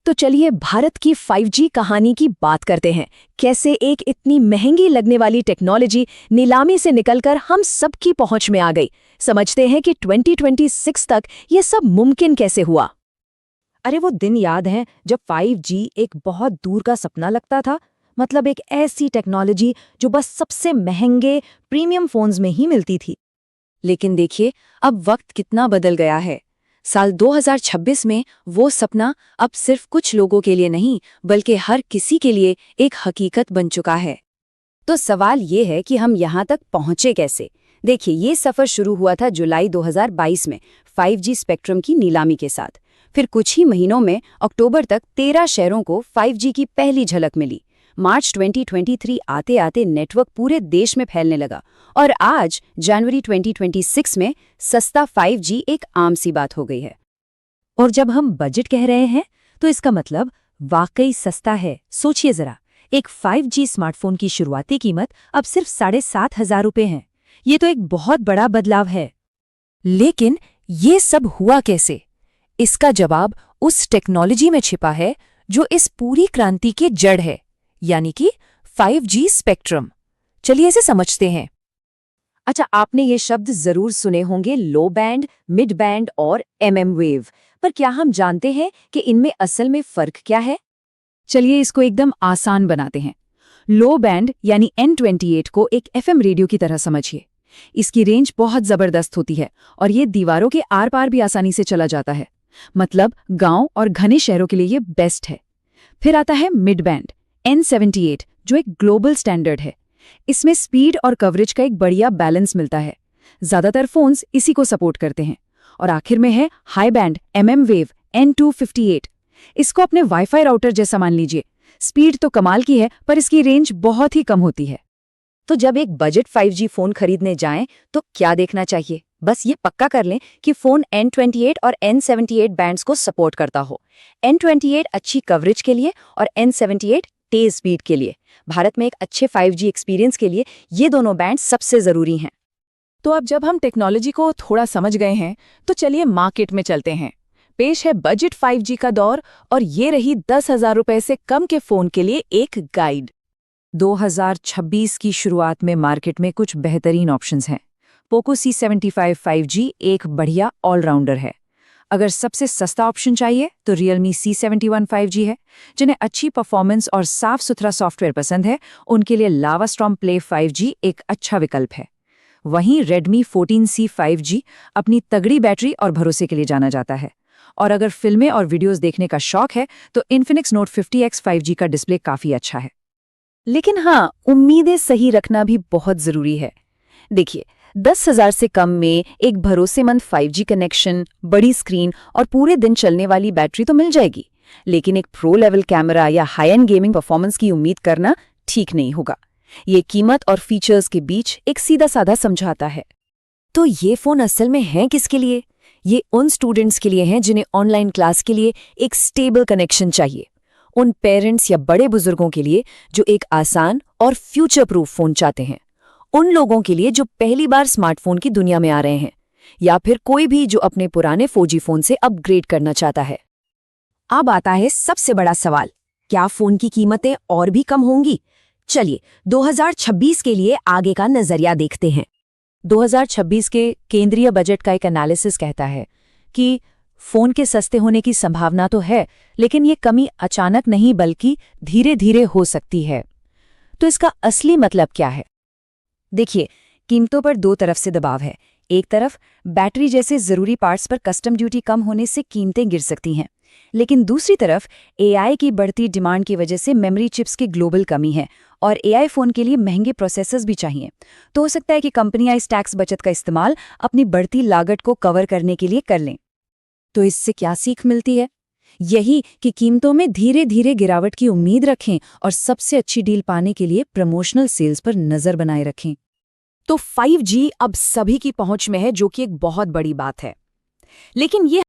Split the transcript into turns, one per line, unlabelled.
तो चलिए भारत की 5G कहानी की बात करते हैं। कैसे एक इतनी महंगी लगने वाली टेक्नोलॉजी नीलामी से निकलकर हम सबकी पहुंच में आ गई। समझते हैं कि 2026 तक ये सब मुमकिन कैसे हुआ।
अरे वो दिन याद हैं जब 5G एक बहुत दूर का सपना लगता था। मतलब एक ऐसी टेक्नोलॉजी जो बस सबसे महंगे प्रीमियम फोन्स में ही मिलती थी। लेकिन देखिए अब वक्त कितना बदल गया है। साल 2026 में वो सपना अब सिर्फ कुछ लोगों के लिए नहीं बल्कि हर किसी के लिए एक हकीकत बन चुका है। तो सवाल ये है कि हम यहाँ तक पहुँचे कैसे। देखिए ये सफ़र शुरू हुआ था जुलाई 2022 में 5G स्पेक्ट्रम की नीलामी के साथ। फिर कुछ ही महीनों में अक्टूबर तक 13 शहरों को 5G की पहली झलक मिली। मार्च 2023 आते आते नेटवर्क पूरे देश में फैलने लगा और आज जनवरी 2026 में सस्ता 5G एक आम सी बात हो गई है। और जब हम बजट कह रहे हैं तो इसका मतलब वाकई सस्ता है। सोचिए जरा, एक 5G स्मार्टफोन की शुरुआती कीमत अब सिर्फ 7,500 रुपये है। ये तो एक बहुत बड़ा बदलाव है। लेकिन ये सब हुआ कैसे? इसका जवाब उस टेक्नोलॉजी में छिपा है जो इस पूरी क्रांति की जड़ है, यानी कि 5G स्पेक्ट्रम। चलिए इसे समझते हैं। अच्छा, आपने ये शब्द जरूर सुने होंगे, लो बैंड, मिड बैंड और MM वेव। पर क्या हम जानते हैं कि इनमें असल में फर्क क्या है? चलिए इसको एकदम आसान बनाते हैं। लो बैंड यानी N28 को एक FM रेडियो की तरह समझिए। इसकी रेंज बहुत जबरदस्त होती है और ये दीवारों के आर पार भी आसानी से चला जाता है। मतलब गांव और घने शहरों के लिए ये बेस्ट है। फिर आता है मिड बैंड N78, जो एक ग्लोबल स्टैंडर्ड है। इसमें स्पीड और कवरेज का एक बढ़िया बैलेंस मिलता है। ज्यादातर फोन्स इसी को सपोर्ट करते हैं। और आखिर में है high band MM wave N258। इसको अपने वाईफाई राउटर जैसा मान लीजिए। स्पीड तो कमाल की है पर इसकी रेंज बहुत ही कम होती है। तो जब एक बजट 5G फोन खरीदने जाएं तो क्या देखना चाहिए? बस ये पक्का कर लें कि फोन N28 और N78 बैंड्स को सपोर्ट करता हो। N28 अच्छी कवरेज के लिए और N78 तेज स्पीड के लिए। भारत में एक अच्छे 5G एक्सपीरियंस के लिए ये दोनों बैंड सबसे जरूरी हैं।
तो अब जब हम टेक्नोलॉजी को थोड़ा समझ गए हैं तो चलिए मार्केट में चलते हैं। पेश है बजट 5G का दौर और ये रही 10,000 रुपए से कम के फोन के लिए एक गाइड।
2026 की शुरुआत में मार्केट में कुछ बेहतरीन ऑप्शंस हैं। पोको C75 5G एक बढ़िया ऑलराउंडर है। अगर सबसे सस्ता ऑप्शन चाहिए तो Realme C71 5G है। जिन्हें अच्छी परफॉर्मेंस और साफ सुथरा सॉफ्टवेयर पसंद है उनके लिए लावा स्टॉर्म प्ले 5G एक अच्छा विकल्प है। वहीं Redmi 14C 5G अपनी तगड़ी बैटरी और भरोसे के लिए जाना जाता है। और अगर फिल्में और वीडियोस देखने का शौक है तो Infinix Note 50X 5G का डिस्प्ले काफी अच्छा है।
लेकिन हाँ, उम्मीदें सही रखना भी बहुत जरूरी है। देखिए 10,000 से कम में एक भरोसेमंद 5G कनेक्शन, बड़ी स्क्रीन और पूरे दिन चलने वाली बैटरी तो मिल जाएगी, लेकिन एक प्रो लेवल कैमरा या हाई एंड गेमिंग परफॉर्मेंस की उम्मीद करना ठीक नहीं होगा। ये कीमत और फीचर्स के बीच एक सीधा साधा समझौता है।
तो ये फोन असल में है किसके लिए? ये उन स्टूडेंट्स के लिए हैं जिन्हें ऑनलाइन क्लास के लिए एक स्टेबल कनेक्शन चाहिए। उन पेरेंट्स या बड़े बुजुर्गों के लिए जो एक आसान और फ्यूचर प्रूफ फोन चाहते हैं। उन लोगों के लिए जो पहली बार स्मार्टफोन की दुनिया में आ रहे हैं, या फिर कोई भी जो अपने पुराने 4G फोन से अपग्रेड करना चाहता है। अब आता है सबसे बड़ा सवाल, क्या फोन की कीमतें और भी कम होंगी? चलिए 2026 के लिए आगे का नजरिया देखते हैं। 2026 के केंद्रीय बजट का एक एनालिसिस कहता है कि फोन के सस्ते होने की संभावना तो है, लेकिन ये कमी अचानक नहीं बल्कि धीरे धीरे हो सकती है। तो इसका असली मतलब क्या है? देखिए, कीमतों पर दो तरफ से दबाव है। एक तरफ बैटरी जैसे जरूरी पार्ट्स पर कस्टम ड्यूटी कम होने से कीमतें गिर सकती हैं, लेकिन दूसरी तरफ AI की बढ़ती डिमांड की वजह से मेमोरी चिप्स की ग्लोबल कमी है और AI फोन के लिए महंगे प्रोसेसर्स भी चाहिए। तो हो सकता है कि कंपनियां इस टैक्स बचत का इस्तेमाल अपनी बढ़ती लागत को कवर करने के लिए कर लें। तो इससे क्या सीख मिलती है? यही कि कीमतों में धीरे धीरे गिरावट की उम्मीद रखें और सबसे अच्छी डील पाने के लिए प्रमोशनल सेल्स पर नजर बनाए रखें।
तो 5G अब सभी की पहुंच में है, जो कि एक बहुत बड़ी बात है। लेकिन ये